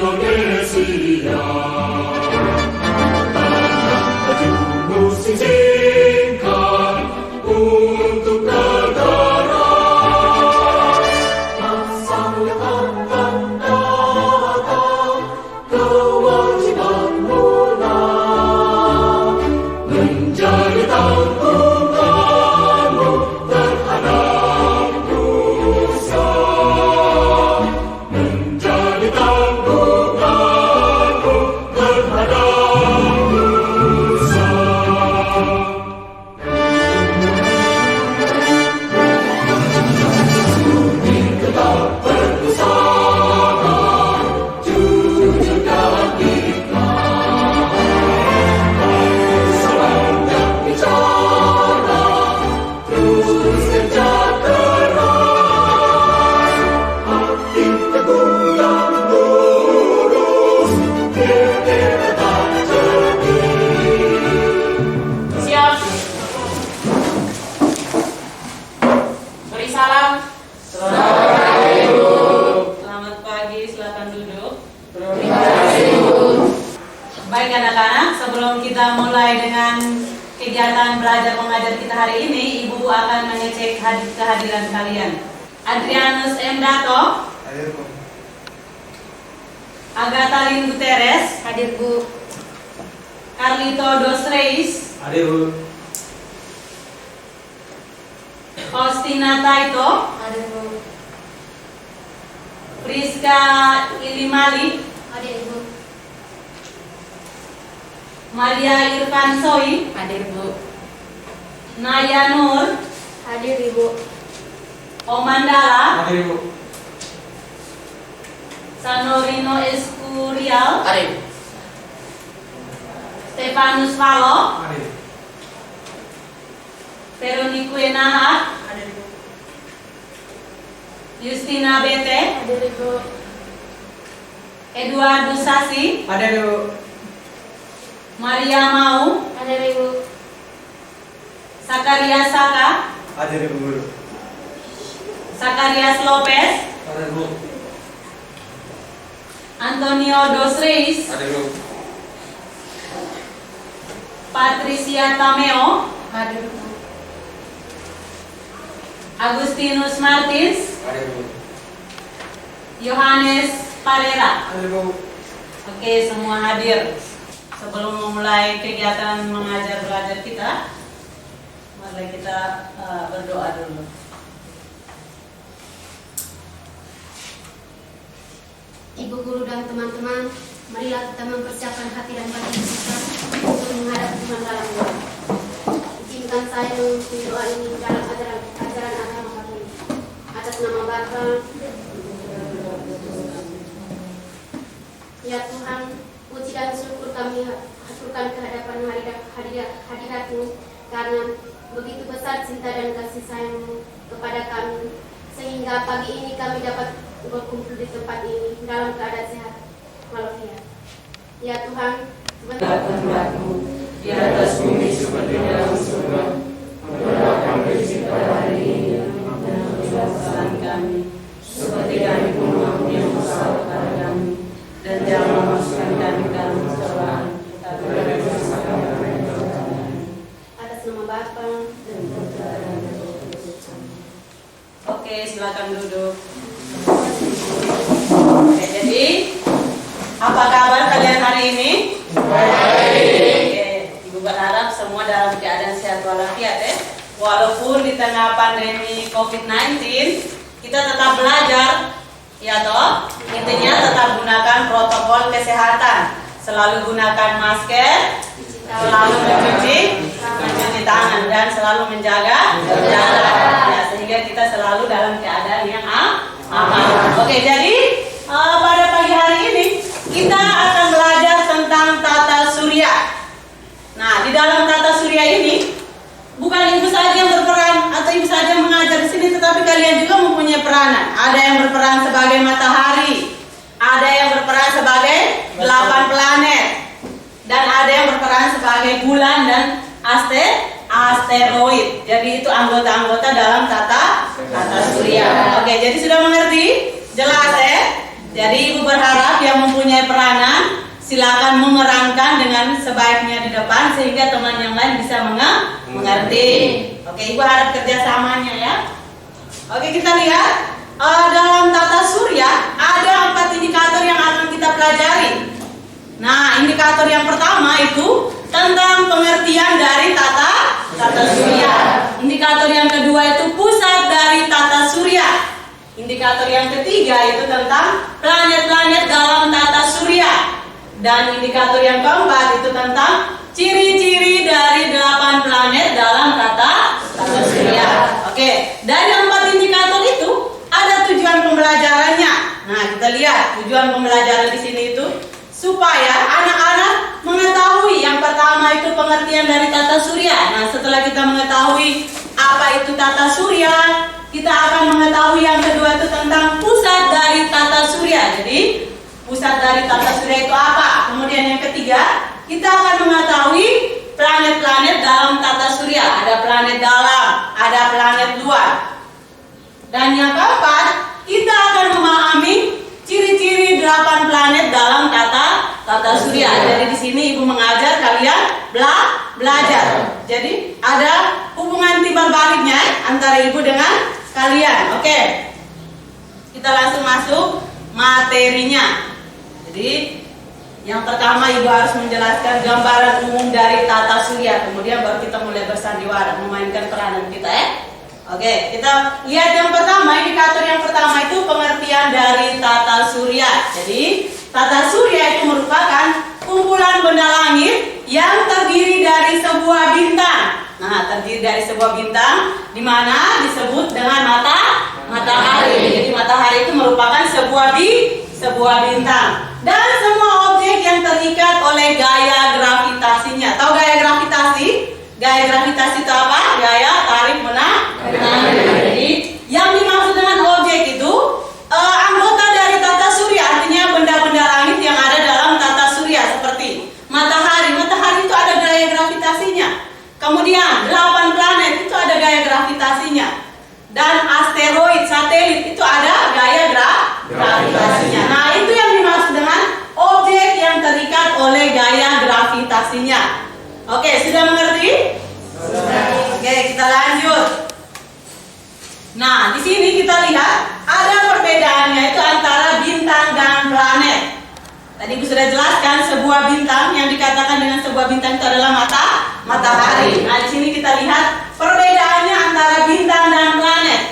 Indonesia. Maju musim singkat untuk negara. Masa yang akan datang, kewajibanmu menjadi tanggunganmu terhadap Nusa. Menjadi tanggunganmu terhadap Nusa. Bumi tetap berusaha, jujur dan ikhlas. Salamnya bicara, terus kerja keras. Hati teguh dan lurus, diri tetap jernih. Siap. Beri salam. Selamat pagi, silakan duduk. Baik anak-anak, sebelum kita mulai dengan kegiatan belajar mengajar kita hari ini, Ibu akan mengecek kehadiran kalian. Adrianus M. Dato, Hadir, Bu. Agatha Lin Guterres, Hadir, Bu. Carlito Dos Reis, Hadir, Bu. Faustina Taito, Hadir, Bu. Priska Ilimali, Hadir, Bu. Maria Irfan Soi, Hadir, Bu. Naya Nur, Hadir, Ibu. Omandala, Hadir, Bu. Sanorino Escurial, Hadir. Stefanus Valo, Hadir. Veronique Wenaha, Hadir, Bu. Justina Bete, Hadir, Ibu. Eduardus Sasi, Hadir, Bu. Maria Mau, Hadir, Ibu. Sakarias Saka, Hadir, Bu Guru. Sakarias Lopez, Hadir, Bu. Antonio Dos Reis, Hadir, Bu. Patricia Tameo, Hadir, Bu. Agustinus Martins, Hadir, Bu. Yohanes Parera. Hadir, Bu. Oke, semua hadir. Sebelum memulai kegiatan mengajar belajar kita, mari kita berdoa dulu. Ibu guru dan teman-teman, marilah kita mempersiapkan hati dan batin kita untuk menghadap Tuhan dalam doa. Izinkan saya memimpin doa ini dalam ajaran agama kami. Atas nama Bapa, ya Tuhan, puji dan syukur kami haturkan kehadapan hadirat-Mu karena begitu besar cinta dan kasih sayang-Mu kepada kami, sehingga pagi ini kami dapat berkumpul di tempat ini dalam keadaan sehat walafiat. Ya Tuhan, Kehendak-Mu di atas bumi seperti dalam surga. Berikan rezeki pada hari ini dan kesalahan kami, seperti kami pun mengampuni yang bersalah kepada kami, dan jangan memasukkan kami ke dalam pencobaan, tapi bebaskan kami dari kejahatan. atas nama Bapa Dan Putra dan Roh Kudus. Oke, silakan duduk. Oke, jadi apa kabar kalian hari ini? Oke, Ibu berharap semua dalam keadaan sehat walafiat ya. Walaupun di tengah pandemi COVID-19, kita tetap belajar, ya toh. Intinya tetap gunakan protokol kesehatan. Selalu gunakan masker, selalu mencuci tangan dan selalu menjaga jarak. Ya, sehingga kita selalu dalam keadaan yang aman. Oke, jadi pada pagi hari ini kita akan belajar tentang tata surya. Nah, di dalam tata surya ini bukan ibu saja yang berperan atau ibu saja yang mengajar di sini, tetapi kalian juga mempunyai peranan. Ada yang berperan sebagai matahari, ada yang berperan sebagai 8 planet, dan ada yang berperan sebagai bulan dan asteroid. Jadi itu anggota-anggota dalam tata surya. Oke, jadi sudah mengerti? Jelas ya? Jadi Ibu berharap yang mempunyai peranan silakan menerangkan dengan sebaiknya di depan sehingga teman yang lain bisa mengerti. Oke, Ibu harap kerjasamanya ya. Oke, kita lihat dalam tata surya ada 4 indikator yang akan kita pelajari. Nah, indikator yang pertama itu tentang pengertian dari tata surya. Indikator yang kedua itu pusat dari tata surya. Indikator yang ketiga itu tentang planet-planet dalam tata surya. Dan indikator yang keempat itu tentang ciri-ciri dari 8 planet dalam tata surya. Oke, dari 4 indikator itu ada tujuan pembelajarannya. Nah, kita lihat tujuan pembelajaran di sini itu supaya anak-anak mengetahui yang pertama itu pengertian dari tata surya. Nah, setelah kita mengetahui apa itu tata surya, kita akan mengetahui yang kedua itu tentang pusat dari tata surya. Jadi pusat dari tata surya itu apa? Kemudian yang ketiga, kita akan mengetahui planet-planet dalam tata surya. Ada planet dalam, ada planet luar. Dan yang keempat, kita akan memahami ciri-ciri 8 planet dalam tata surya. Jadi di sini Ibu mengajar kalian belajar. Jadi ada hubungan timbal baliknya antara Ibu dengan kalian. Oke. Kita langsung masuk materinya. Jadi yang pertama Ibu harus menjelaskan gambaran umum dari tata surya, kemudian baru kita mulai bersandiwara memainkan peranan kita ya. Oke, kita lihat yang pertama, indikator yang pertama itu pengertian dari tata surya. Jadi tata surya itu merupakan kumpulan benda langit yang terdiri dari sebuah bintang. Nah, terdiri dari sebuah bintang di mana disebut dengan matahari. Jadi matahari itu merupakan sebuah bintang. Dan semua objek yang terikat oleh gaya gravitasinya. Tahu gaya gravitasi? Gaya gravitasi itu apa? Gaya tarik menarik. Jadi yang dimaksud dengan objek itu anggota dari tata surya, artinya benda-benda langit yang ada dalam tata surya seperti matahari. Matahari itu ada gaya gravitasinya. Kemudian 8 planet itu ada gaya gravitasinya. Dan asteroid, satelit itu ada gaya gravitasinya. Nah, itu yang dimaksud dengan objek yang terikat oleh gaya gravitasinya. Oke, sudah mengerti? Sudah. Oke, kita lanjut. Nah, di sini kita lihat ada perbedaannya itu antara bintang dan planet. Tadi Ibu sudah jelaskan sebuah bintang yang dikatakan dengan sebuah bintang itu adalah matahari. Nah, di sini kita lihat perbedaannya antara bintang dan planet.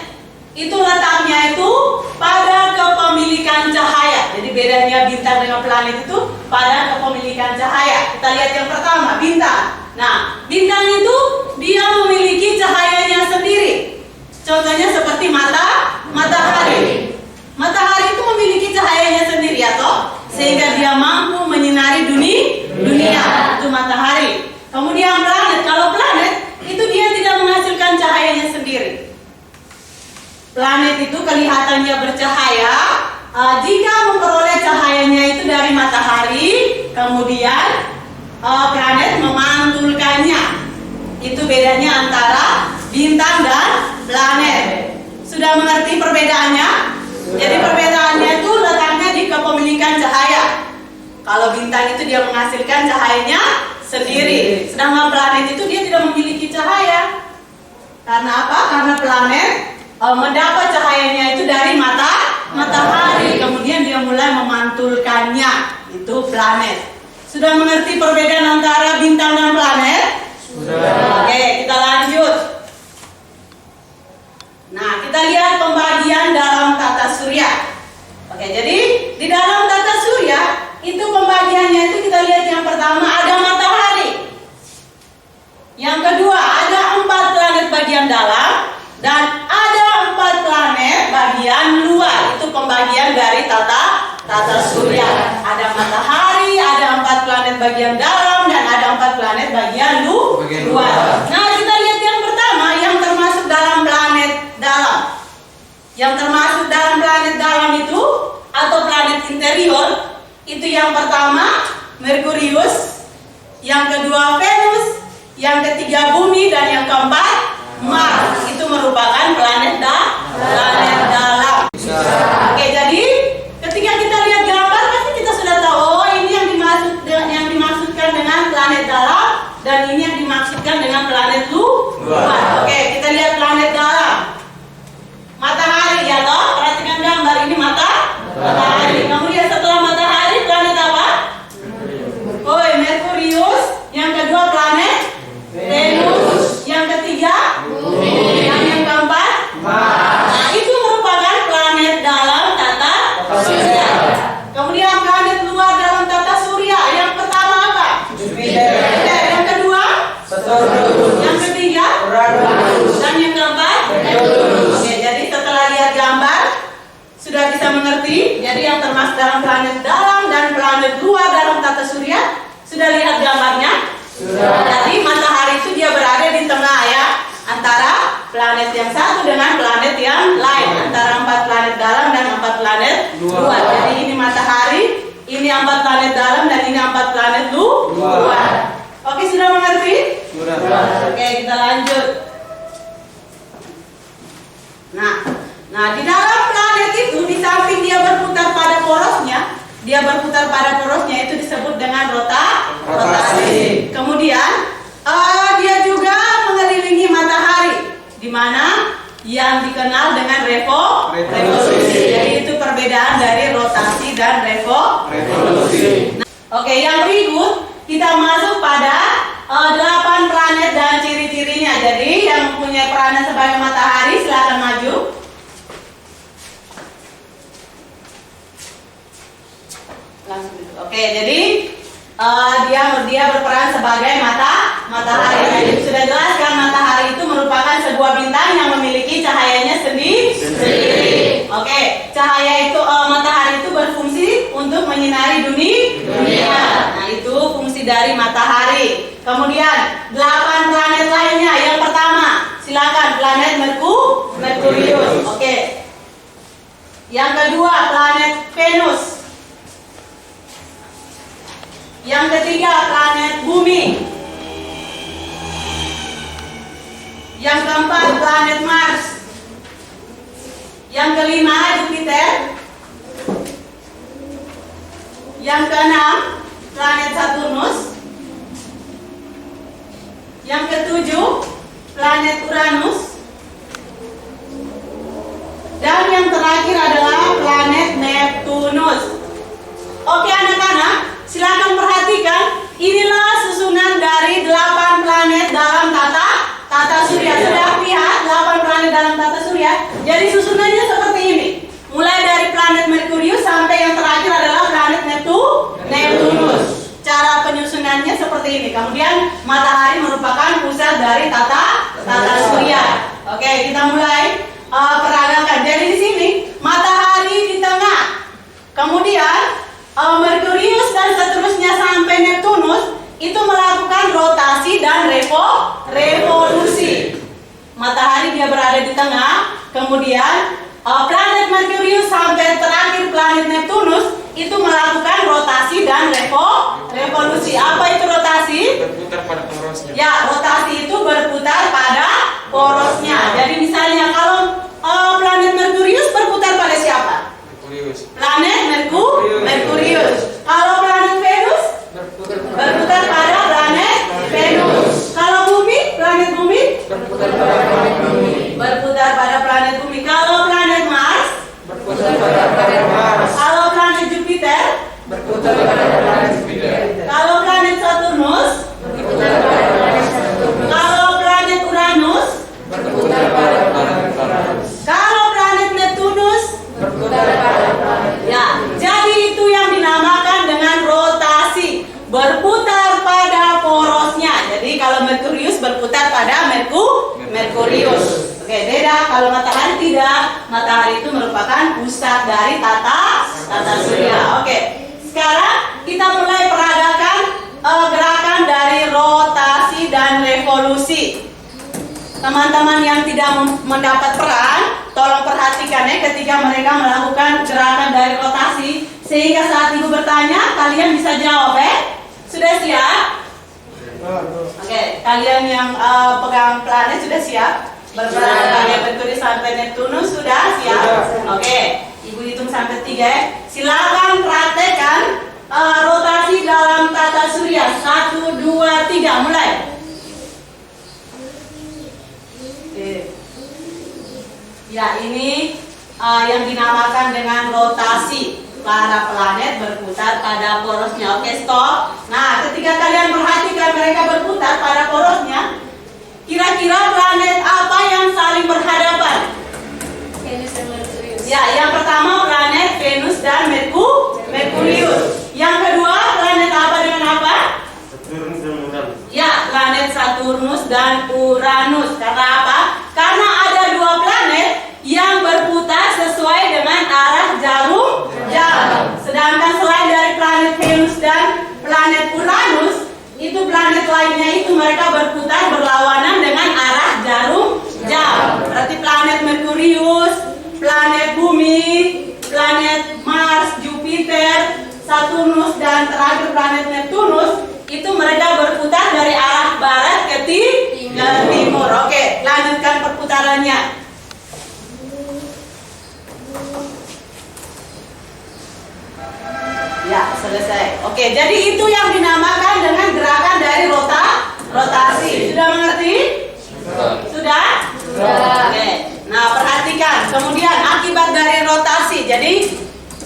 Itu letaknya itu pada kepemilikan cahaya. Jadi bedanya bintang dengan planet itu pada kepemilikan cahaya. Kita lihat yang pertama, bintang. Nah, bintang itu dia memiliki cahayanya sendiri. Contohnya seperti matahari. Matahari itu memiliki cahayanya sendiri atau sehingga dia mampu menyinari dunia. Itu matahari. Kemudian planet, kalau planet itu dia tidak menghasilkan cahayanya sendiri. Planet itu kelihatannya bercahaya jika memperoleh cahayanya itu dari matahari, kemudian planet memantulkannya. Itu bedanya antara bintang dan planet. Sudah mengerti perbedaannya? Jadi perbedaannya itu letaknya di kepemilikan cahaya. Kalau bintang itu dia menghasilkan cahayanya sendiri, sedangkan planet itu dia tidak memiliki cahaya. Karena apa? Karena planet mendapat cahayanya itu dari matahari, kemudian dia mulai memantulkannya. Itu planet. Sudah mengerti perbedaan antara bintang dan planet? Sudah. Oke, kita lanjut. Nah, kita lihat pembagian dalam tata surya. Oke, jadi di dalam tata surya itu pembagiannya itu kita lihat yang pertama ada matahari. Yang kedua ada 4 planet bagian dalam dan ada 4 planet bagian luar. Itu pembagian dari tata surya. Ada matahari, ada 4 planet bagian dalam dan ada 4 planet bagian luar. Nah, kita lihat yang pertama yang termasuk dalam planet dalam. Yang termasuk dalam planet dalam itu atau planet interior itu yang pertama Merkurius, yang kedua Venus, yang ketiga Bumi dan yang keempat Mars. Itu merupakan planet dalam. Oke, jadi ketika kita dalam planet dalam dan planet luar dalam tata surya? Sudah lihat gambarnya? Sudah. Jadi matahari itu dia berada di tengah ya, antara planet yang satu dengan planet yang lain, antara 4 planet dalam dan 4 planet luar. Jadi ini matahari, ini 4 planet dalam dan ini 4 planet luar. Oke, sudah mengerti? Sudah. Oke, kita lanjut. Nah, di dalam planet itu di samping dia berputar pada porosnya, itu disebut dengan rotasi. Kemudian dia juga mengelilingi matahari, di mana yang dikenal dengan revolusi. Jadi itu perbedaan dari rotasi dan revolusi. Oke, yang berikut kita masuk pada 8 planet dan ciri-cirinya. Jadi yang mempunyai peranan sebagai matahari silakan maju. Langsung. Oke, jadi dia berperan sebagai matahari. Jadi sudah jelas kan, matahari itu merupakan sebuah bintang yang memiliki cahayanya sendiri. Oke, cahaya itu matahari itu berfungsi untuk menyinari dunia. Nah, itu fungsi dari matahari. Kemudian 8 planet lainnya. Yang pertama, silakan planet Merkurius. Oke. Yang kedua, planet Venus. Yang ketiga, planet Bumi. Yang keempat, planet Mars. Yang kelima, Jupiter. Yang keenam, planet Saturnus. Yang ketujuh, planet Uranus. Dan yang terakhir adalah planet Neptunus. Oke anak-anak, silakan perhatikan, inilah susunan dari 8 planet dalam tata surya. Sudah lihat 8 planet dalam tata surya? Jadi susunannya seperti ini. Mulai dari planet Merkurius sampai yang terakhir adalah planet Neptunus. Cara penyusunannya seperti ini. Kemudian matahari merupakan pusat dari tata surya. Oke, kita mulai peragakan. Jadi di sini matahari di tengah. Kemudian Merkurius dan seterusnya sampai Neptunus itu melakukan rotasi dan revolusi. Matahari dia berada di tengah, kemudian planet Merkurius sampai terakhir planet Neptunus itu melakukan rotasi dan revolusi. Apa itu rotasi? Berputar pada porosnya. Ya, rotasi itu berputar pada porosnya. Jadi misalnya kalau planet Merkurius berputar pada siapa? Planet Merkurius. Kalau planet Venus berputar pada planet Venus. Kalau planet Bumi berputar pada planet Bumi. Kalau planet Mars berputar pada planet Mars. Kalau planet Jupiter berputar pada planet Jupiter. Kalau planet Saturnus berputar pada planet Saturnus. Kalau planet Uranus berputar pada planet Uranus. Kalau planet Neptunus berputar pada planet. Ya, jadi itu yang dinamakan dengan rotasi, berputar pada porosnya. Jadi kalau Merkurius berputar pada Merkurius. Oke, beda kalau matahari tidak. Matahari itu merupakan pusat dari tata surya. Oke, sekarang kita mulai peragakan gerakan dari rotasi dan revolusi. Teman-teman yang tidak mendapat peran, tolong perhatikan ya ketika mereka melakukan gerakan dari rotasi, sehingga saat ibu bertanya kalian bisa jawab ya. Sudah siap? Oke, kalian yang pegang planet sudah siap? Berperan kalian Merkurius sampai Neptunus sudah siap? Oke, ibu hitung sampai 3 ya. Silakan praktekkan rotasi dalam tata surya. 1, 2, 3, mulai. Ya, ini yang dinamakan dengan rotasi. Para planet berputar pada porosnya. Oke, stop. Nah, ketika kalian perhatikan mereka berputar pada porosnya, kira-kira planet apa yang saling berhadapan? Venus dan Merkurius. Ya, yang pertama planet Venus dan Merkurius. Yang kedua planet apa dengan apa? Saturnus dan Uranus. Ya, planet Saturnus dan Uranus. Karena apa? Karena ada 2 planet yang berputar sesuai dengan arah jarum jam. planet lainnya itu mereka berputar berlawanan dengan arah jarum jam. Berarti planet Merkurius, planet Bumi, planet Mars, Jupiter, Saturnus, dan terakhir planet Neptunus itu mereka berputar dari arah barat ke timur. Oke, lanjutkan perputarannya. Ya, selesai. Oke, jadi itu yang dinamakan dengan gerakan dari rotasi. Sudah mengerti? Sudah? Oke. Nah, perhatikan. Kemudian akibat dari rotasi. Jadi,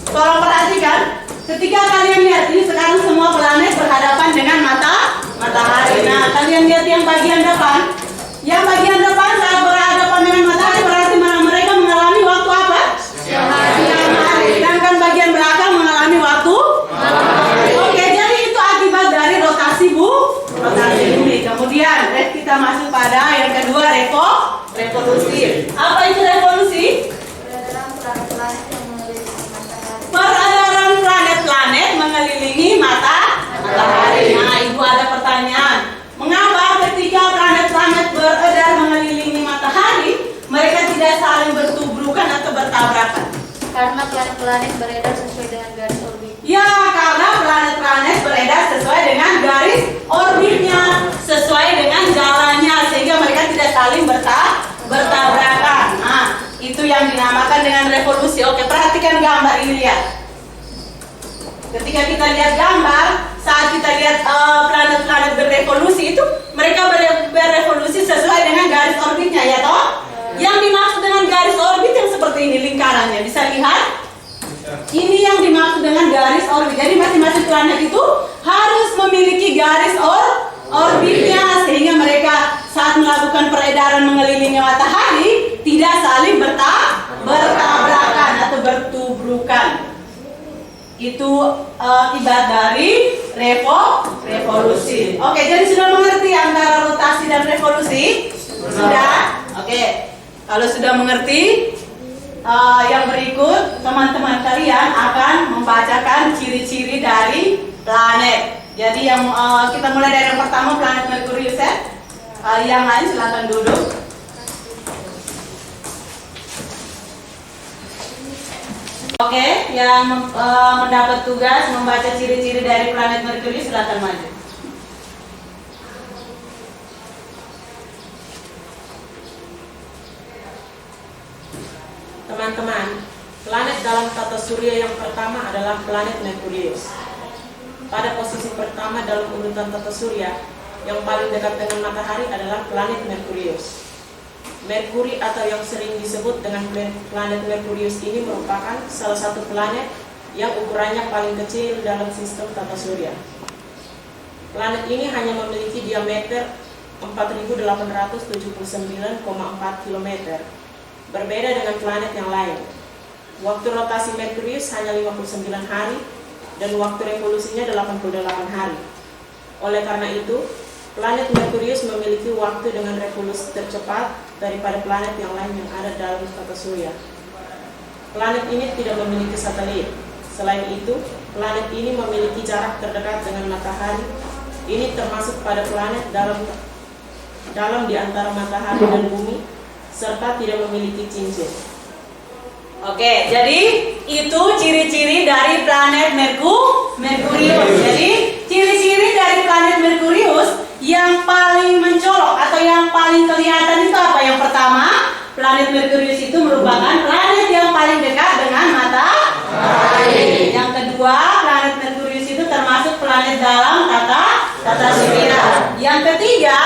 tolong perhatikan. Ketika kalian lihat ini sekarang semua planet berhadapan dengan matahari. Nah, kalian lihat yang bagian depan. Yang bagian depan saat berhadapan dengan matahari berarti mereka mengalami waktu apa? Siang hari. Sedangkan bagian belakang mengalami waktu malam. Oke, jadi itu akibat dari rotasi bumi. Kemudian kita masuk pada yang kedua, revolusi. Apa itu revolusi? Peredaran planet mengelilingi matahari. Nah, ibu ada pertanyaan. Mengapa ketika planet-planet beredar mengelilingi matahari, mereka tidak saling bertubrukan atau bertabrakan? Karena planet-planet beredar sesuai dengan garis orbit. Ya, karena planet-planet beredar sesuai dengan garis orbitnya, sesuai dengan jalannya, sehingga mereka tidak saling bertabrakan. Nah, itu yang dinamakan dengan revolusi. Oke, perhatikan gambar ini, lihat. Ketika kita lihat gambar, saat kita lihat planet-planet berrevolusi itu, mereka berevolusi sesuai dengan garis orbitnya, ya toh? Yang dimaksud dengan garis orbit yang seperti ini lingkarannya, bisa lihat? Ini yang dimaksud dengan garis orbit. Jadi masing-masing planet itu harus memiliki garis orbitnya, sehingga mereka saat melakukan peredaran mengelilingi matahari tidak saling bertabrakan atau bertubrukan. Itu akibat dari revolusi. Oke, jadi sudah mengerti antara rotasi dan revolusi? Sudah? Oke. Kalau sudah mengerti, yang berikut teman-teman kalian akan membacakan ciri-ciri dari planet. Jadi yang kita mulai dari yang pertama, planet Merkurius ya. Yang lain silakan duduk. Oke, yang mendapat tugas membaca ciri-ciri dari planet Merkurius silakan maju. Teman-teman, planet dalam tata surya yang pertama adalah planet Merkurius. Pada posisi pertama dalam urutan tata surya, yang paling dekat dengan matahari adalah planet Merkurius. Merkuri atau yang sering disebut dengan planet Merkurius ini merupakan salah satu planet yang ukurannya paling kecil dalam sistem tata surya. Planet ini hanya memiliki diameter 4.879,4 km, berbeda dengan planet yang lain. Waktu rotasi Merkurius hanya 59 hari dan waktu revolusinya 88 hari. Oleh karena itu, planet Merkurius memiliki waktu dengan revolusi tercepat daripada planet yang lain yang ada dalam tata surya. Planet ini tidak memiliki satelit. Selain itu, planet ini memiliki jarak terdekat dengan matahari. Ini termasuk pada planet dalam di antara matahari dan bumi, serta tidak memiliki cincin. Oke, jadi itu ciri-ciri dari planet Merkurius. Jadi ciri-ciri dari planet Merkurius yang paling mencolok atau yang paling kelihatan itu apa? Yang pertama, planet Merkurius itu merupakan planet yang paling dekat dengan matahari. Yang kedua, planet Merkurius itu termasuk planet dalam tata surya. Yang ketiga,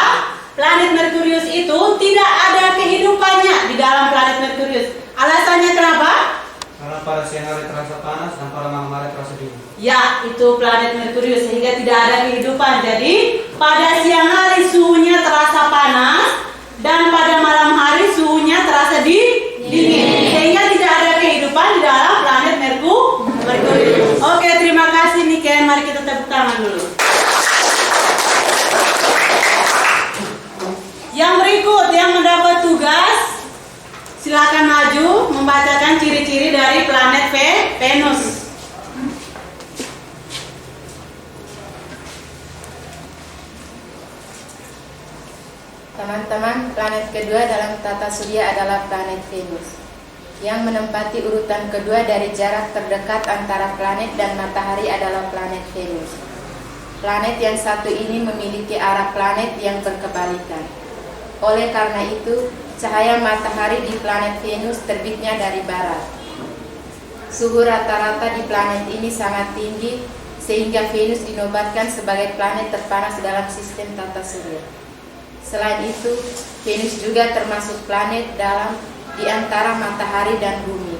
planet Merkurius itu tidak ada kehidupannya di dalam planet Merkurius. Alasannya kenapa? Karena pada siang hari terasa panas dan pada malam hari terasa dingin. Ya, itu planet Merkurius, sehingga tidak ada kehidupan. Jadi pada siang hari suhunya terasa panas dan pada malam hari suhunya terasa dingin, sehingga tidak ada kehidupan di dalam planet Merkurius. Oke, terima kasih Niken. Mari kita tepuk tangan dulu. Yang berikut yang mendapat tugas, silakan maju membacakan ciri-ciri dari planet Venus. Teman-teman, planet kedua dalam tata surya adalah planet Venus, yang menempati urutan kedua dari jarak terdekat antara planet dan matahari adalah planet Venus. Planet yang satu ini memiliki arah planet yang berkebalikan. Oleh karena itu, cahaya matahari di planet Venus terbitnya dari barat. Suhu rata-rata di planet ini sangat tinggi, sehingga Venus dinobatkan sebagai planet terpanas dalam sistem tata surya. Selain itu, Venus juga termasuk planet di antara matahari dan bumi.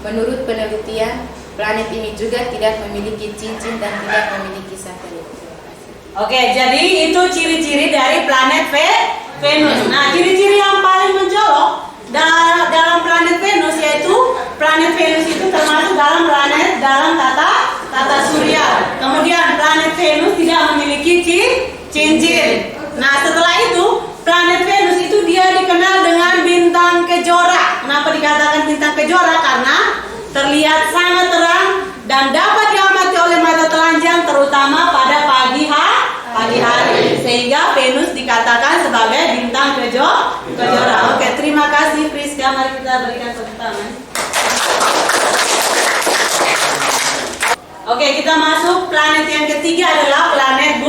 Menurut penelitian, planet ini juga tidak memiliki cincin dan tidak memiliki satelit. Oke, jadi itu ciri-ciri dari planet Venus. Nah, ciri-ciri yang paling mencolok dalam planet Venus yaitu planet Venus itu termasuk dalam planet dalam tata surya. Kemudian planet Venus tidak memiliki cincin. Nah, setelah itu planet Venus itu dia dikenal dengan bintang kejora. Kenapa dikatakan bintang kejora? Karena terlihat sangat terang dan dapat diamati oleh mata telanjang terutama pada pagi hari. Sehingga Venus dikatakan sebagai bintang kejora. Oke, terima kasih Priska. Mari kita berikan tepuk tangan. Oke, kita masuk planet yang ketiga adalah planet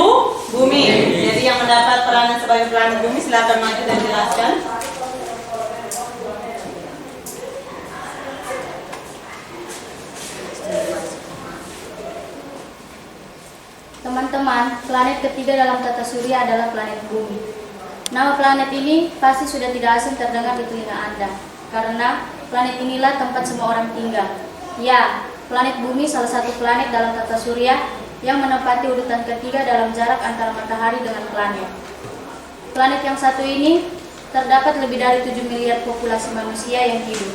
Bumi. Jadi yang mendapat peranan sebagai planet Bumi silakan maju dan jelaskan. Teman-teman, planet ketiga dalam tata surya adalah planet Bumi. Nama planet ini pasti sudah tidak asing terdengar di telinga Anda, karena planet inilah tempat semua orang tinggal. Ya, planet Bumi salah satu planet dalam tata surya yang menempati urutan ketiga dalam jarak antara matahari dengan planet. Planet yang satu ini terdapat lebih dari 7 miliar populasi manusia yang hidup.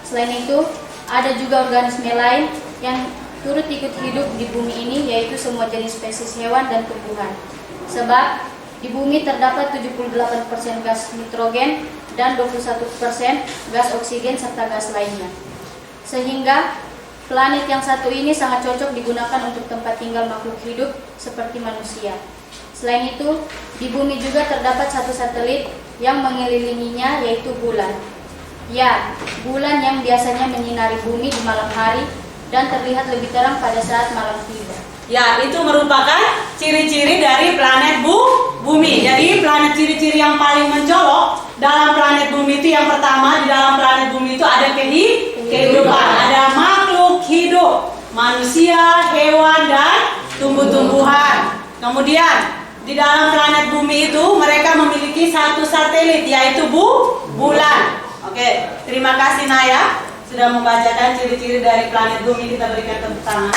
Selain itu, ada juga organisme lain yang turut ikut hidup di bumi ini, yaitu semua jenis spesies hewan dan tumbuhan. Sebab di bumi terdapat 78% gas nitrogen dan 21% gas oksigen serta gas lainnya. Sehingga planet yang satu ini sangat cocok digunakan untuk tempat tinggal makhluk hidup seperti manusia. Selain itu, di bumi juga terdapat satu satelit yang mengelilinginya, yaitu bulan. Ya, bulan yang biasanya menyinari bumi di malam hari dan terlihat lebih terang pada saat malam tiba. Ya, itu merupakan ciri-ciri dari planet Bumi. Jadi planet ciri-ciri yang paling mencolok dalam planet Bumi itu yang pertama, di dalam planet Bumi itu ada kehidupan, ada makhluk hidup, manusia, hewan, dan tumbuh-tumbuhan. Kemudian di dalam planet Bumi itu mereka memiliki satu satelit, yaitu bulan. Oke, terima kasih Naya sudah membacakan ciri-ciri dari planet Bumi. Kita berikan tepuk tangan.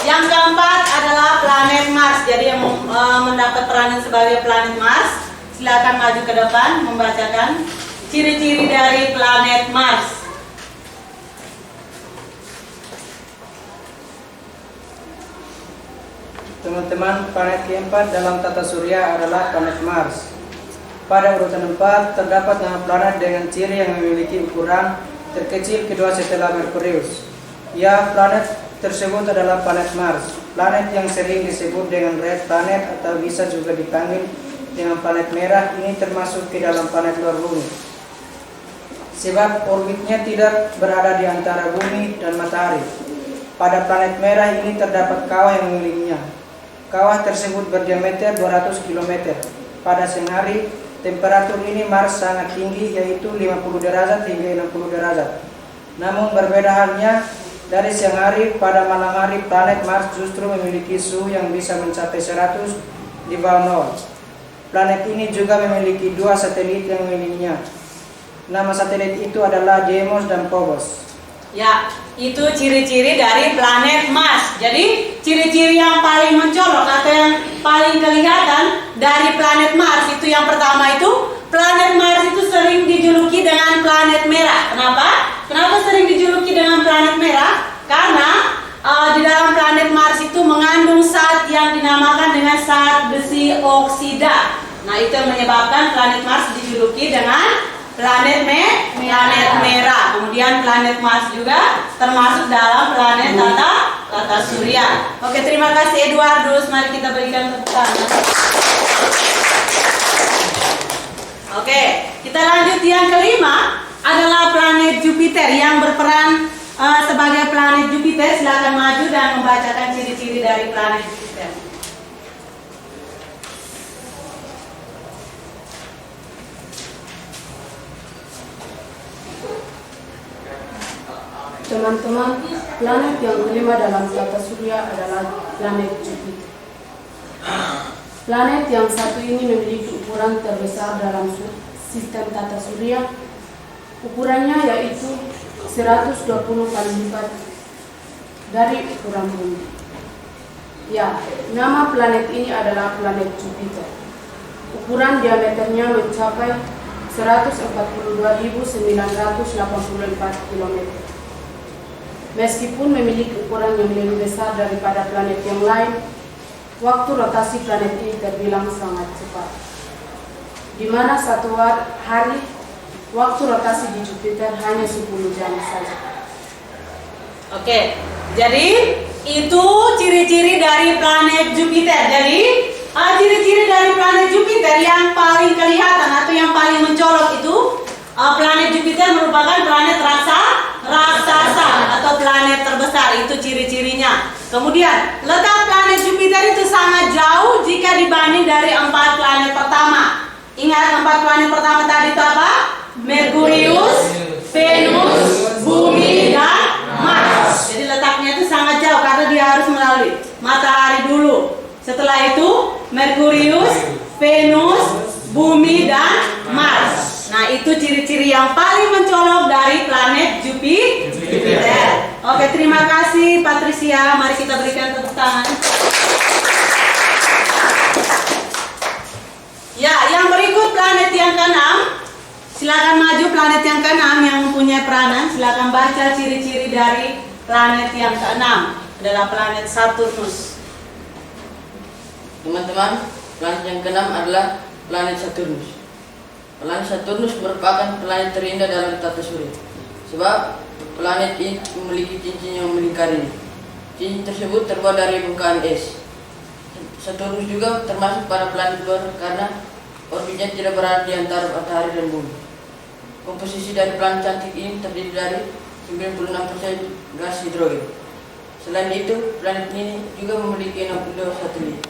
Yang keempat adalah planet Mars. Jadi yang mendapat peranan sebagai planet Mars, silakan maju ke depan membacakan ciri-ciri dari planet Mars. Teman-teman, planet keempat dalam tata surya adalah planet Mars. Pada urutan 4 terdapat nama planet dengan ciri yang memiliki ukuran terkecil kedua setelah Merkurius. Ya, planet tersebut adalah planet Mars, planet yang sering disebut dengan red planet atau bisa juga dipanggil dengan planet merah. Ini termasuk ke dalam planet luar bumi, sebab orbitnya tidak berada di antara bumi dan matahari. Pada planet merah ini terdapat kawah yang mengelilinginya. Kawah tersebut berdiameter 200 km. Pada siang hari, temperatur ini Mars sangat tinggi, yaitu 50 derajat hingga 60 derajat. Namun berbeda halnya dari siang hari, pada malam hari planet Mars justru memiliki suhu yang bisa mencapai 100 di bawah nol. Planet ini juga memiliki 2 satelit yang memilikinya. Nama satelit itu adalah Deimos dan Phobos. Ya, itu ciri-ciri dari planet Mars. Jadi ciri-ciri yang paling mencolok atau yang paling kelihatan dari planet Mars itu yang pertama itu planet Mars itu sering dijuluki dengan planet merah. Kenapa? Kenapa sering dijuluki dengan planet merah? Karena di dalam planet Mars itu mengandung zat yang dinamakan dengan zat besi oksida. Nah, itu yang menyebabkan planet Mars dijuluki dengan planet merah. Kemudian planet Mars juga termasuk dalam planet tata surya. Oke, terima kasih Eduardus. Mari kita berikan tepuk tangan. Oke, kita lanjut yang kelima adalah planet Jupiter yang berperan sebagai planet Jupiter. Silakan maju dan membacakan ciri-ciri dari planet Jupiter. Teman-teman, planet yang kelima dalam tata surya adalah planet Jupiter. Planet yang satu ini memiliki ukuran terbesar dalam sistem tata surya. Ukurannya yaitu 120 kali lipat dari ukuran bumi. Ya, nama planet ini adalah planet Jupiter. Ukuran diameternya mencapai 142.984 km. Meskipun memiliki ukuran yang lebih besar daripada planet yang lain, waktu rotasi planet ini terbilang sangat cepat, di mana satu hari waktu rotasi di Jupiter hanya 10 jam saja. Oke, jadi itu ciri-ciri dari planet Jupiter. Jadi ciri-ciri dari planet Jupiter yang paling kelihatan atau yang paling mencolok itu planet Jupiter merupakan planet raksasa atau planet terbesar. Itu ciri-cirinya. Kemudian letak planet Jupiter itu sangat jauh jika dibanding dari 4 planet pertama. Ingat 4 planet pertama tadi itu apa? Merkurius, Venus, Bumi, dan Mars. Jadi letaknya itu sangat jauh karena dia harus melalui matahari dulu. Setelah itu Merkurius, Venus, Bumi, dan Mars. Nah, itu ciri-ciri yang paling mencolok dari planet Jupiter. Oke, terima kasih Patricia. Mari kita berikan tepuk tangan. Ya, yang berikut planet yang keenam. Silakan maju planet yang keenam yang mempunyai peranan. Silakan baca ciri-ciri dari planet yang keenam. Adalah planet Saturnus. Teman-teman, planet yang keenam adalah planet Saturnus. Planet Saturnus merupakan planet terindah dalam tata surya, sebab planet ini memiliki cincin yang melingkarinya. Cincin tersebut terbuat dari bongkahan es. Saturnus juga termasuk pada planet luar karena orbitnya tidak berada di antara matahari dan bumi. Komposisi dari planet cantik ini terdiri dari 96% gas hidrogen. Selain itu, planet ini juga memiliki 62 satelit,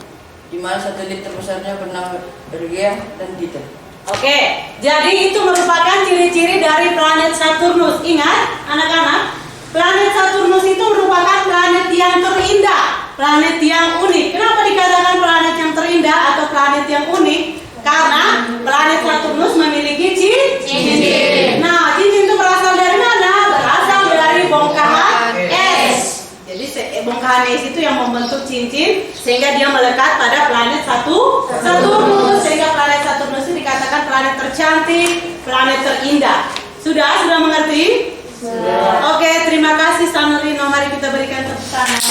di mana satelit terbesarnya bernama Euregea dan Titan. Oke, jadi itu merupakan ciri-ciri dari planet Saturnus. Ingat, anak-anak, planet Saturnus itu merupakan planet yang terindah, planet yang unik. Kenapa dikatakan planet yang terindah atau planet yang unik? Karena planet Saturnus memiliki cincin. Nah, cincin itu berasal dari mana? Berasal dari bongkahan es. Jadi bongkahan es itu yang membentuk cincin sehingga dia melekat pada planet Saturnus. Sehingga planet Saturnus itu dikatakan planet tercantik, planet terindah. Sudah mengerti? Sudah. Oke, terima kasih Sanurino. Mari kita berikan tepuk tangan.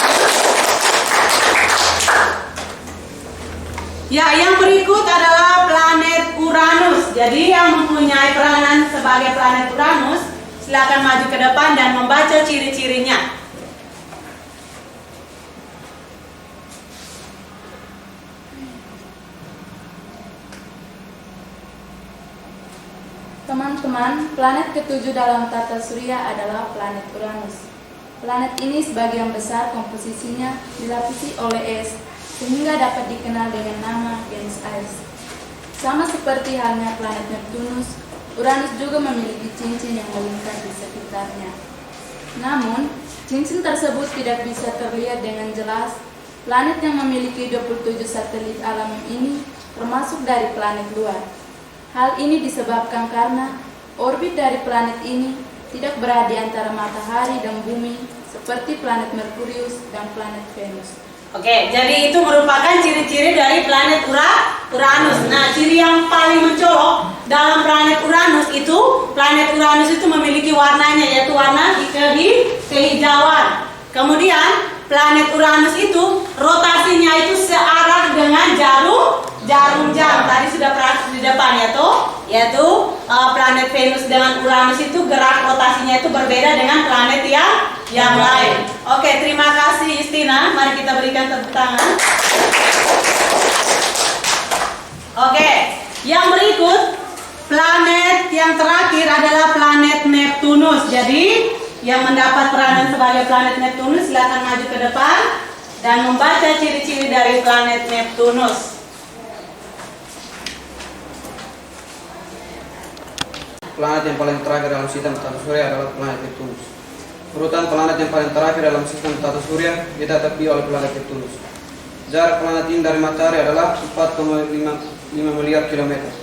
Ya, yang berikut adalah planet Uranus. Jadi yang mempunyai peranan sebagai planet Uranus, silakan maju ke depan dan membaca ciri-cirinya. Teman-teman, planet ketujuh dalam tata surya adalah planet Uranus. Planet ini sebagian besar komposisinya dilapisi oleh es, sehingga dapat dikenal dengan nama jenis Ice. Sama seperti halnya planet Neptunus, Uranus juga memiliki cincin yang melingkar di sekitarnya. Namun, cincin tersebut tidak bisa terlihat dengan jelas. Planet yang memiliki 27 satelit alam ini termasuk dari planet luar. Hal ini disebabkan karena orbit dari planet ini tidak berada di antara matahari dan bumi seperti planet Merkurius dan planet Venus. Oke, jadi itu merupakan ciri-ciri dari planet Uranus. Nah, ciri yang paling mencolok dalam planet Uranus itu memiliki warnanya, yaitu warna kehijauan. Kemudian planet Uranus itu rotasinya itu searah dengan jarum jam. Tadi sudah pernah di depan yaitu planet Venus dengan Uranus itu gerak rotasinya itu berbeda dengan planet yang lain. Oke, terima kasih Istina. berikan tepuk tangan. Oke, yang berikut planet yang terakhir adalah planet Neptunus. Jadi yang mendapat peranan sebagai planet Neptunus silakan maju ke depan dan membaca ciri-ciri dari planet Neptunus. Planet yang paling terakhir dalam sistem tata surya adalah planet Neptunus. Urutan planet yang paling terakhir dalam sistem tata surya ditetapi oleh planet Neptunus. Jarak planet ini dari matahari adalah 4,5 miliar kilometer.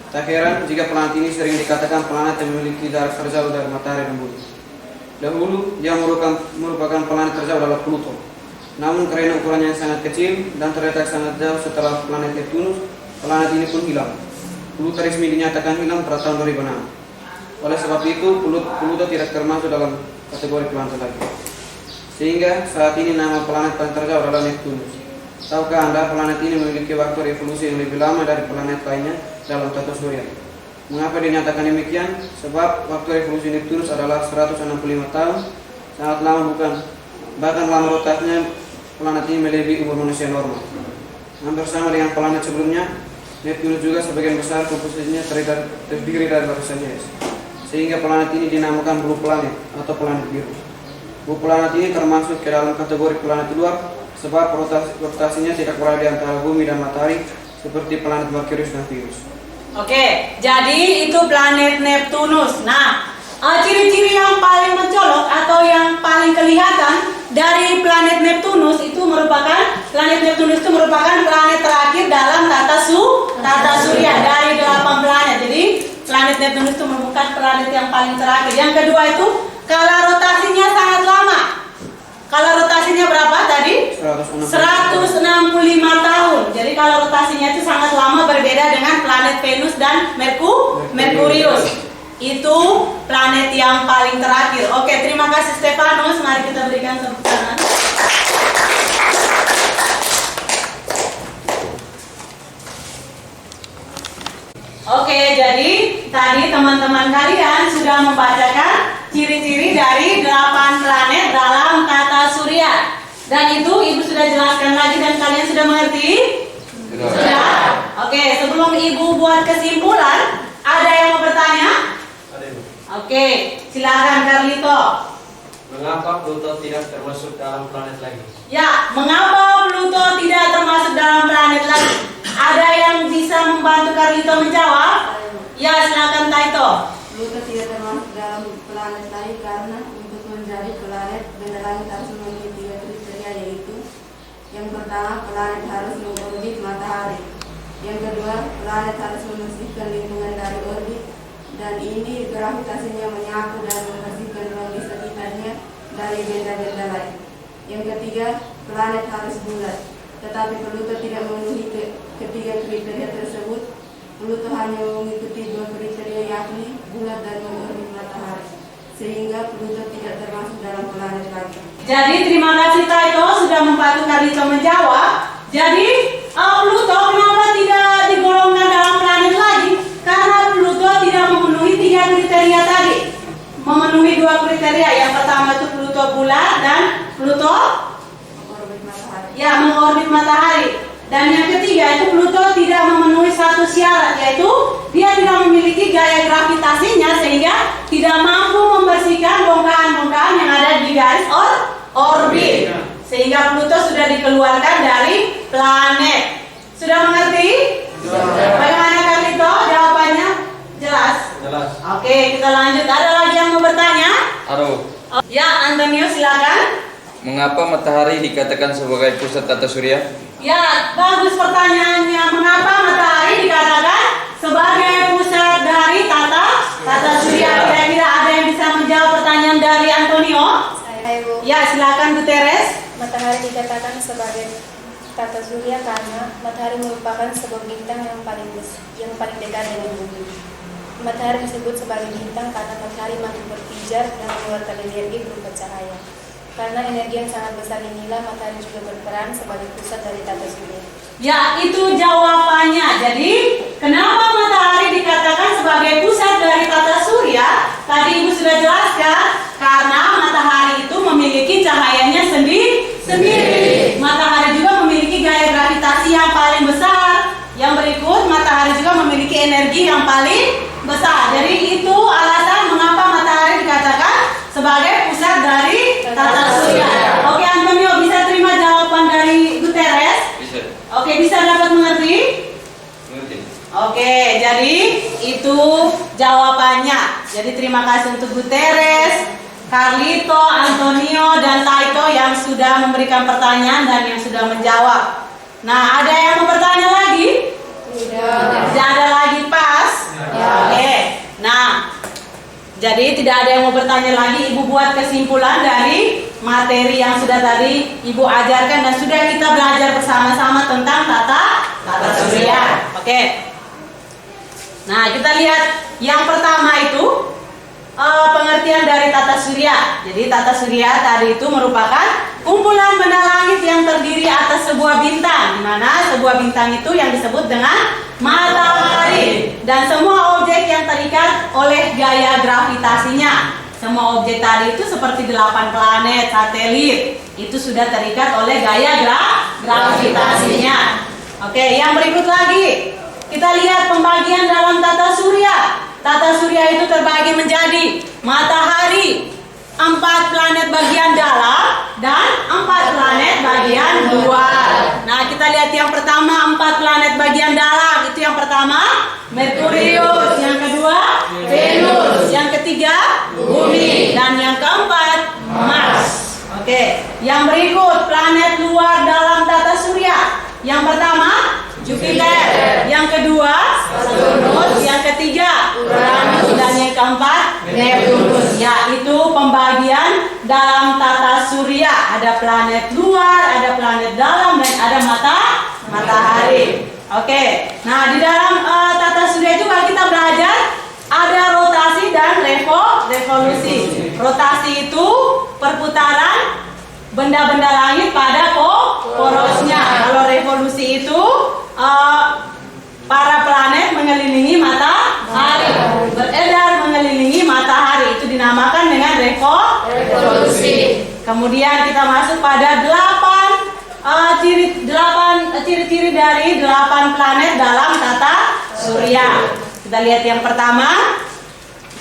Tak heran jika planet ini sering dikatakan planet yang memiliki jarak terjauh dari matahari dan bumi. Dahulu dia merupakan planet terjauh adalah Pluto. Namun karena ukurannya yang sangat kecil dan terletak sangat jauh setelah planet Neptunus, planet ini pun hilang. Pluto resmi dinyatakan hilang pada tahun 2006. Oleh sebab itu, Pluto tidak termasuk dalam kategori planet lagi. Sehingga saat ini nama planet paling terjauh adalah Neptunus. Tahukah Anda planet ini memiliki waktu revolusi yang lebih lama dari planet lainnya dalam tata surya? Mengapa dinyatakan demikian? Sebab waktu revolusi Neptunus adalah 165 tahun, sangat lama bukan? Bahkan lama rotasinya planet ini melebihi umur manusia normal. Hampir sama dengan planet sebelumnya, Neptunus juga sebagian besar komposisinya terdiri dari lapisan es. Sehingga planet ini dinamakan blue planet atau planet biru. Blue planet ini termasuk ke dalam kategori planet luar sebab rotasinya tidak berada di antara bumi dan matahari seperti planet Merkurius dan Venus. Oke, jadi itu planet Neptunus. Nah, ciri-ciri yang paling mencolok atau yang paling kelihatan dari planet Neptunus itu merupakan planet terakhir dalam tata surya dari 8 planet. Jadi planet Neptunus itu merupakan planet yang paling terakhir. Yang kedua itu skala rotasinya sangat lama. Skala rotasinya berapa tadi? 165 tahun. Jadi skala rotasinya itu sangat lama, berbeda dengan planet Venus dan Merkurius. Itu planet yang paling terakhir. Oke, terima kasih Stefanus. Mari kita berikan tepuk tangan. Oke, jadi tadi teman-teman kalian sudah membacakan ciri-ciri dari 8 planet dalam tata surya. Dan itu Ibu sudah jelaskan lagi dan kalian sudah mengerti? Sudah. Oke, sebelum Ibu buat kesimpulan, ada yang mau bertanya? Oke, silakan Carlito. Mengapa Pluto tidak termasuk dalam planet lagi? Ya, mengapa Pluto tidak termasuk dalam planet lagi? Ada yang bisa membantu Carlito menjawab? Ya, silakan Taito. Pluto tidak termasuk dalam planet lagi karena untuk menjadi planet benda langit harus memenuhi 3 kriteria, yaitu yang pertama, planet harus mengorbit matahari. Yang kedua, planet harus membersihkan lingkungan dari orbit, dan ini gravitasinya menyapu dan membersihkan ruang di sekitarnya dari benda-benda lain. Yang ketiga, planet harus bulat, tetapi Pluto tidak memenuhi ketiga kriteria tersebut. Pluto hanya mengikuti 2 kriteria, yakni bulat dan mengorbit matahari, sehingga Pluto tidak termasuk dalam planet lagi. Jadi terima kasih Taito sudah membantu Carlito menjawab. Jadi Pluto kenapa tidak digolongkan dalam planet lagi? Karena Pluto tidak memenuhi 3 kriteria tadi. Memenuhi 2 kriteria. Yang pertama itu Pluto bulat dan Pluto mengorbit matahari. Dan yang ketiga itu Pluto tidak memenuhi satu syarat, yaitu dia tidak memiliki gaya gravitasinya sehingga tidak mampu membersihkan bongkahan-bongkahan yang ada di garis orbit. Sehingga Pluto sudah dikeluarkan dari planet. Sudah mengerti? Bagaimana Carlito? Jawabannya jelas? Jelas. Oke, kita lanjut. Ada lagi yang mau bertanya? Halo. Ya, Antonio silakan. Mengapa matahari dikatakan sebagai pusat tata surya? Ya, bagus pertanyaannya. Mengapa matahari dikatakan sebagai pusat dari tata surya? Kira-kira ada yang bisa menjawab pertanyaan dari Antonio? Saya, Bu. Ya, silakan Bu Teres. Matahari dikatakan sebagai tata surya karena matahari merupakan sebuah bintang yang paling dekat dengan bumi. Matahari disebut sebagai bintang karena matahari mampu berpijar dan mengeluarkan energi berupa cahaya. Karena energi yang sangat besar inilah matahari juga berperan sebagai pusat dari tata surya. Ya, itu jawabannya. Jadi, kenapa matahari dikatakan sebagai pusat dari tata surya? Tadi Ibu sudah jelaskan, karena matahari itu memiliki cahayanya sendiri. Matahari paling besar. Jadi itu alasan mengapa matahari dikatakan sebagai pusat dari tata surya. Oke, Antonio bisa terima jawaban dari Guterres? Bisa. Oke, bisa dapat mengerti? Mengerti. Oke, jadi itu jawabannya. Jadi terima kasih untuk Guterres, Carlito, Antonio, dan Taito yang sudah memberikan pertanyaan dan yang sudah menjawab. Nah, ada yang mau bertanya lagi? Tidak. Tidak ada lagi, pas? Ya. Oke. Nah, jadi tidak ada yang mau bertanya lagi. Ibu buat kesimpulan dari materi yang sudah tadi Ibu ajarkan dan sudah kita belajar bersama-sama tentang tata surya. Oke. Nah, kita lihat yang pertama itu pengertian dari tata surya. Jadi tata surya tadi itu merupakan kumpulan benda langit yang terdiri atas sebuah bintang, di mana sebuah bintang itu yang disebut dengan matahari, dan semua objek yang terikat oleh gaya gravitasinya. Semua objek tadi itu seperti 8 planet, satelit, itu sudah terikat oleh gaya gravitasinya. Oke, yang berikut lagi kita lihat pembagian dalam tata surya. Tata surya itu terbagi menjadi matahari, 4 planet bagian dalam, dan 4 planet bagian luar. Nah, kita lihat yang pertama 4 planet bagian dalam. Itu yang pertama Merkurius, yang kedua Venus, yang ketiga Bumi, dan yang keempat Mars. Oke, yang berikut planet luar dalam tata surya. Yang pertama Jupiter, yang kedua Saturnus, yang ketiga Uranus, dan yang keempat Neptunus. Ya, itu pembagian dalam tata surya. Ada planet luar, ada planet dalam, dan ada matahari. Oke. Nah, di dalam tata surya juga kita belajar ada rotasi dan revolusi. Rotasi itu perputaran benda-benda langit pada porosnya. Kalau revolusi itu para planet mengelilingi matahari, beredar mengelilingi matahari, itu dinamakan dengan revolusi. Kemudian kita masuk pada 8 ciri-ciri dari 8 planet dalam tata surya. Kita lihat yang pertama,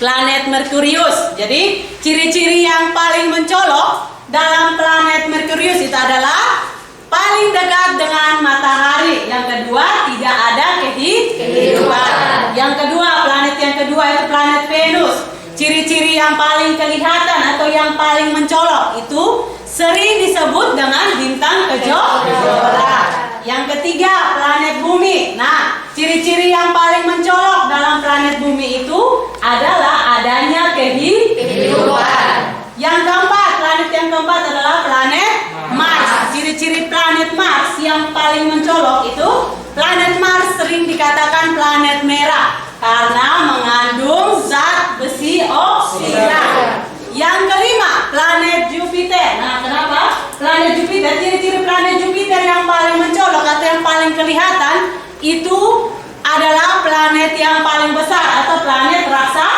planet Merkurius. Jadi ciri-ciri yang paling mencolok dalam planet Merkurius itu adalah paling dekat dengan matahari. Yang kedua, tidak ada kehidupan. Yang kedua, planet yang kedua itu planet Venus. Ciri-ciri yang paling kelihatan atau yang paling mencolok itu sering disebut dengan bintang kejora. Yang ketiga, planet Bumi. Nah, ciri-ciri yang paling mencolok dalam planet Bumi itu adalah adanya kehidupan. Yang keempat, planet yang keempat adalah planet Mars. Ciri-ciri planet Mars yang paling mencolok itu planet Mars sering dikatakan planet merah karena mengandung zat besi oksida. Yang kelima, planet Jupiter. Nah, kenapa planet Jupiter? Ciri-ciri planet Jupiter yang paling mencolok atau yang paling kelihatan itu adalah planet yang paling besar atau planet raksasa.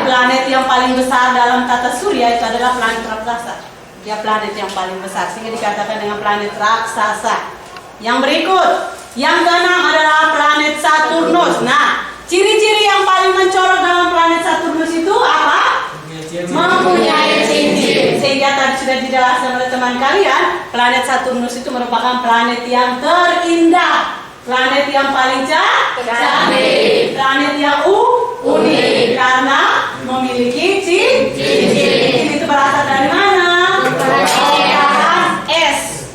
Planet yang paling besar dalam tata surya itu adalah planet raksasa. Dia planet yang paling besar sehingga dikatakan dengan planet raksasa. Yang berikut, yang keenam adalah planet Saturnus. Nah, ciri-ciri yang paling mencolok dalam planet Saturnus itu apa? Mempunyai cincin. Sehingga tadi sudah dijelaskan oleh teman kalian, planet Saturnus itu merupakan planet yang terindah, planet yang paling cantik, planet yang unik karena memiliki cincin. Cincin itu berasal dari mana? Es.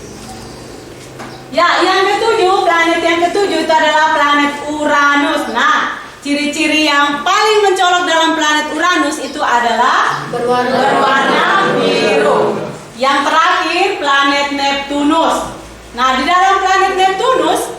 Ya, yang ketujuh, planet yang ketujuh itu adalah planet Uranus. Nah, ciri-ciri yang paling mencolok dalam planet Uranus itu adalah berwarna biru. Yang terakhir, planet Neptunus. Nah, di dalam planet Neptunus,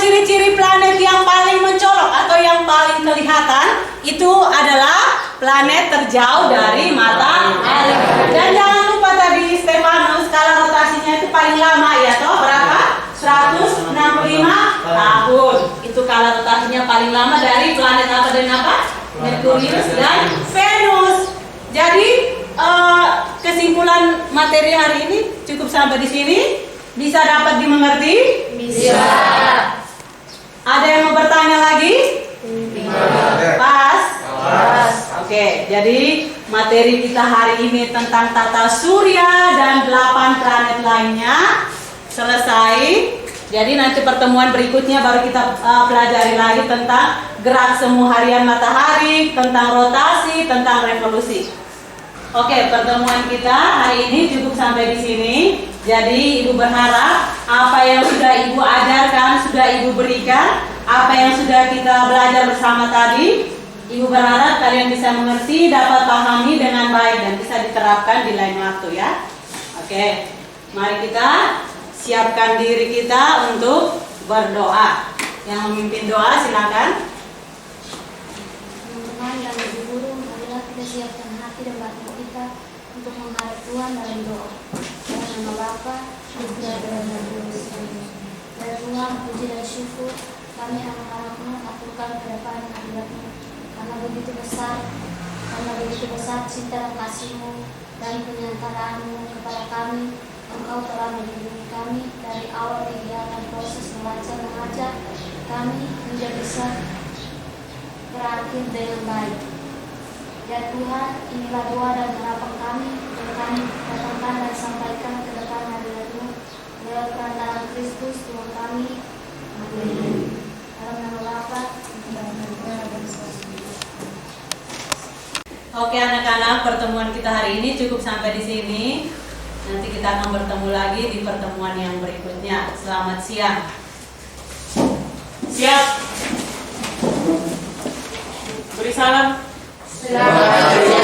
ciri-ciri planet yang paling mencolok atau yang paling kelihatan itu adalah planet terjauh dari matahari. Dan jangan lupa tadi Stefanus, skala rotasinya itu paling lama ya, toh berapa? 165 tahun. Itu skala rotasinya paling lama dari planet apa dan apa? Merkurius dan Venus. Jadi kesimpulan materi hari ini cukup sampai di sini. Bisa dapat dimengerti? Bisa. Ada yang mau bertanya lagi? Oke, jadi materi kita hari ini tentang tata surya dan 8 planet lainnya selesai. Jadi nanti pertemuan berikutnya baru kita pelajari lagi tentang gerak semu harian matahari, tentang rotasi, tentang revolusi. Oke, pertemuan kita hari ini cukup sampai di sini. Jadi Ibu berharap apa yang sudah Ibu ajarkan, sudah Ibu berikan, apa yang sudah kita belajar bersama tadi, Ibu berharap kalian bisa mengerti, dapat pahami dengan baik dan bisa diterapkan di lain waktu ya. Oke, mari kita siapkan diri kita untuk berdoa. Yang memimpin doa silakan. Teman-teman dan ibu guru, marilah kita siapkan hati dan batin kita untuk menghadap Tuhan dalam doa. Dalam nama Bapa, Putra dan Roh Kudus. Ya Tuhan, puji dan syukur kami anak-anak-Mu aturkan ke depan hadirat-Mu. Karena begitu besar cinta dan kasih-Mu dan penyertaan-Mu kepada kami, Engkau telah melindungi kami dari awal kegiatan proses mengajar kami hingga bisa berakhir dengan baik. Ya Tuhan, inilah doa dan harapan kami yang kami datangkan dan sampaikan ke depan hadirat-Mu lewat perantaraan Kristus Tuhan kami. Amin. Dalam nama Bapa dan Putra dan Roh Kudus. Oke anak-anak, pertemuan kita hari ini cukup sampai di sini. Nanti kita akan bertemu lagi di pertemuan yang berikutnya. Selamat siang. Siap? Beri salam. Selamat siang.